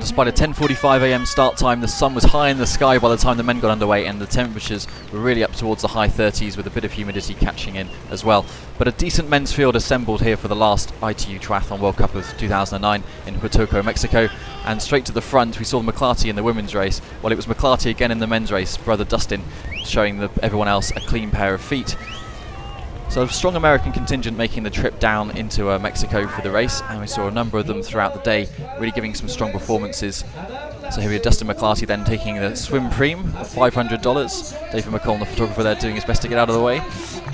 despite a 10:45 a.m. start time, the sun was high in the sky by the time the men got underway, and the temperatures were really up towards the high 30s with a bit of humidity catching in as well. But a decent men's field assembled here for the last ITU Triathlon World Cup of 2009 in Huatulco, Mexico. And straight to the front, we saw McClarty in the women's race. Well, it was McClarty again in the men's race, brother Dustin, showing everyone else a clean pair of feet. So a strong American contingent making the trip down into Mexico for the race, and we saw a number of them throughout the day, really giving some strong performances. So here we have Dustin McClarty then taking the swim preem, $500. David McCollum, the photographer there, doing his best to get out of the way.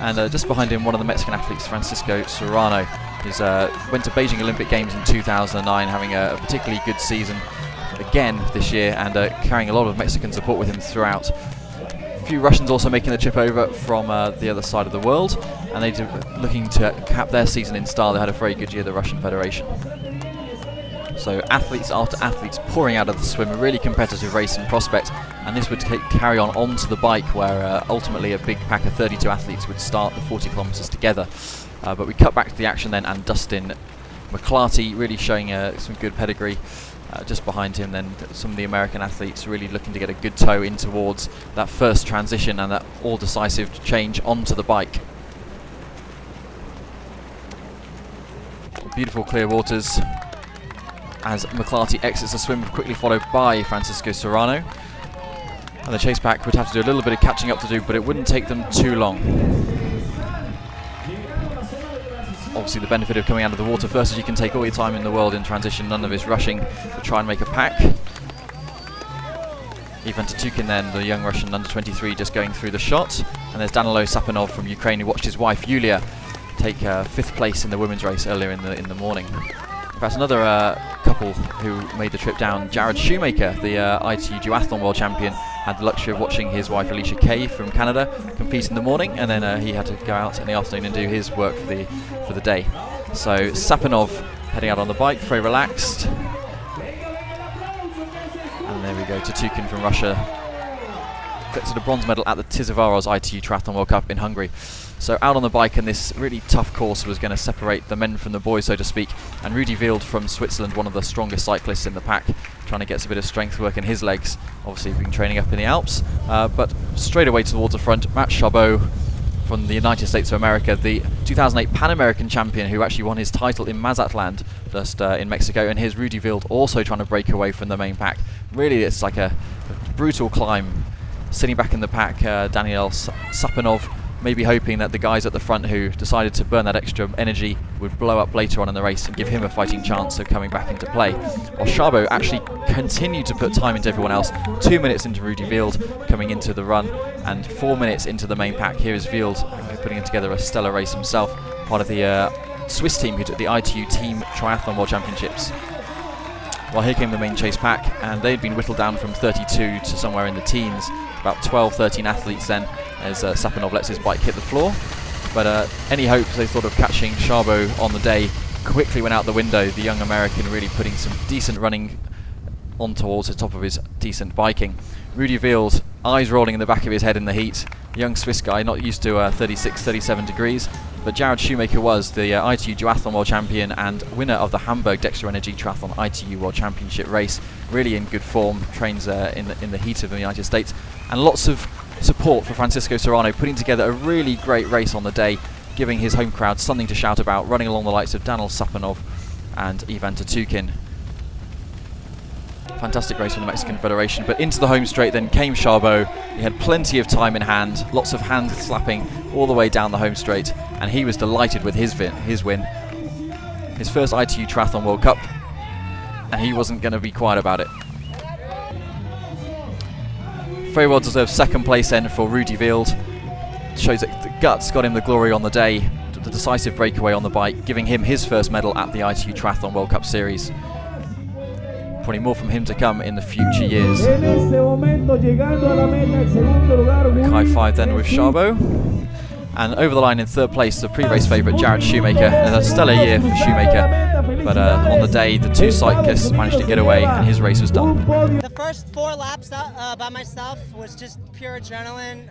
And just behind him, one of the Mexican athletes, Francisco Serrano, who's went to Beijing Olympic Games in 2009, having a particularly good season again this year, and carrying a lot of Mexican support with him throughout. A few Russians also making the trip over from the other side of the world, and they're looking to cap their season in style. They had a very good year, the Russian Federation. So athletes after athletes pouring out of the swim, a really competitive race in prospect, and this would carry on onto the bike, where ultimately a big pack of 32 athletes would start the 40 kilometres together. But we cut back to the action then, and Dustin McClarty really showing some good pedigree. Just behind him then some of the American athletes really looking to get a good toe in towards that first transition and that all-decisive change onto the bike. Beautiful clear waters as McClarty exits the swim, quickly followed by Francisco Serrano. And the chase pack would have to do a little bit of catching up to do, but it wouldn't take them too long. Obviously the benefit of coming out of the water first is you can take all your time in the world in transition, none of this rushing to try and make a pack. Ivan Tatukin then, the young Russian under 23, just going through the shot. And there's Danilo Sapanov from Ukraine, who watched his wife Yulia take 5th place in the women's race earlier in the morning. In fact, another couple who made the trip down, Jared Shoemaker, the ITU Duathlon World Champion, had the luxury of watching his wife Alicia Kay from Canada compete in the morning, and then he had to go out in the afternoon and do his work for the day. So Sapanov heading out on the bike, very relaxed. And there we go, Tatukin from Russia collected a bronze medal at the Tizivaros ITU Triathlon World Cup in Hungary. So out on the bike, and this really tough course was going to separate the men from the boys, so to speak. And Rudy Wild from Switzerland, one of the strongest cyclists in the pack, trying to get a bit of strength work in his legs. Obviously been training up in the Alps, but straight away towards the front, Matt Chrabot from the United States of America, the 2008 Pan American champion, who actually won his title in Mazatlan just in Mexico, and here's Rudy Wild also trying to break away from the main pack. Really, it's like a brutal climb. Sitting back in the pack, Daniel Sapanov, maybe hoping that the guys at the front who decided to burn that extra energy would blow up later on in the race and give him a fighting chance of coming back into play. While Chrabot actually continued to put time into everyone else. 2 minutes into Rudy Wild coming into the run, and 4 minutes into the main pack. Here is Wild putting together a stellar race himself, part of the Swiss team who took the ITU Team Triathlon World Championships. Well, here came the main chase pack, and they'd been whittled down from 32 to somewhere in the teens. About 12, 13 athletes then, as Sapanov lets his bike hit the floor. But any hopes they thought of catching Chrabot on the day quickly went out the window. The young American really putting some decent running on towards the top of his decent biking. Rudy Wild, eyes rolling in the back of his head in the heat. Young Swiss guy, not used to 36, 37 degrees. But Jared Shoemaker was the ITU Duathlon World Champion and winner of the Hamburg Dexter Energy Triathlon ITU World Championship race. Really in good form, trains in the heat of the United States. And lots of support for Francisco Serrano, putting together a really great race on the day, giving his home crowd something to shout about, running along the likes of Daniel Sapanov and Ivan Tatukin. Fantastic race from the Mexican Federation, but into the home straight then came Chrabot. He had plenty of time in hand, lots of hand slapping all the way down the home straight, and he was delighted with his win. His first ITU Triathlon World Cup, and he wasn't going to be quiet about it. Very well deserved second place then for Rudy Wild. Shows that the guts got him the glory on the day, the decisive breakaway on the bike, giving him his first medal at the ITU Triathlon World Cup Series. Probably more from him to come in the future years. High five then with Chrabot. And over the line in third place, the pre-race favourite Jared Shoemaker. A stellar year for Shoemaker, but on the day the two cyclists managed to get away and his race was done. The first 4 laps by myself was just pure adrenaline,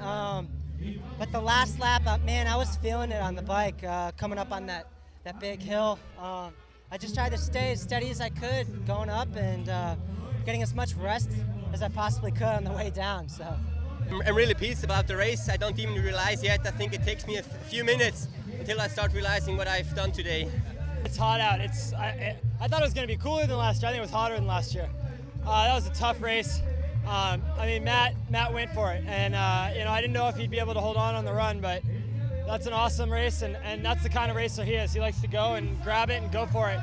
but the last lap, man, I was feeling it on the bike coming up on that big hill. I just tried to stay as steady as I could going up, and getting as much rest as I possibly could on the way down. So I'm really pleased about the race. I don't even realize yet. I think it takes me a few minutes until I start realizing what I've done today. It's hot out. I thought it was going to be cooler than last year. I think it was hotter than last year. That was a tough race. I mean, Matt went for it, and you know, I didn't know if he'd be able to hold on the run, but that's an awesome race, and that's the kind of racer he is. He likes to go and grab it and go for it.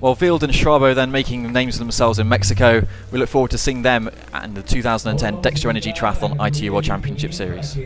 Well, Wield and Chrabot then making names for themselves in Mexico. We look forward to seeing them in the 2010 Dexter Energy Triathlon ITU World Championship Series.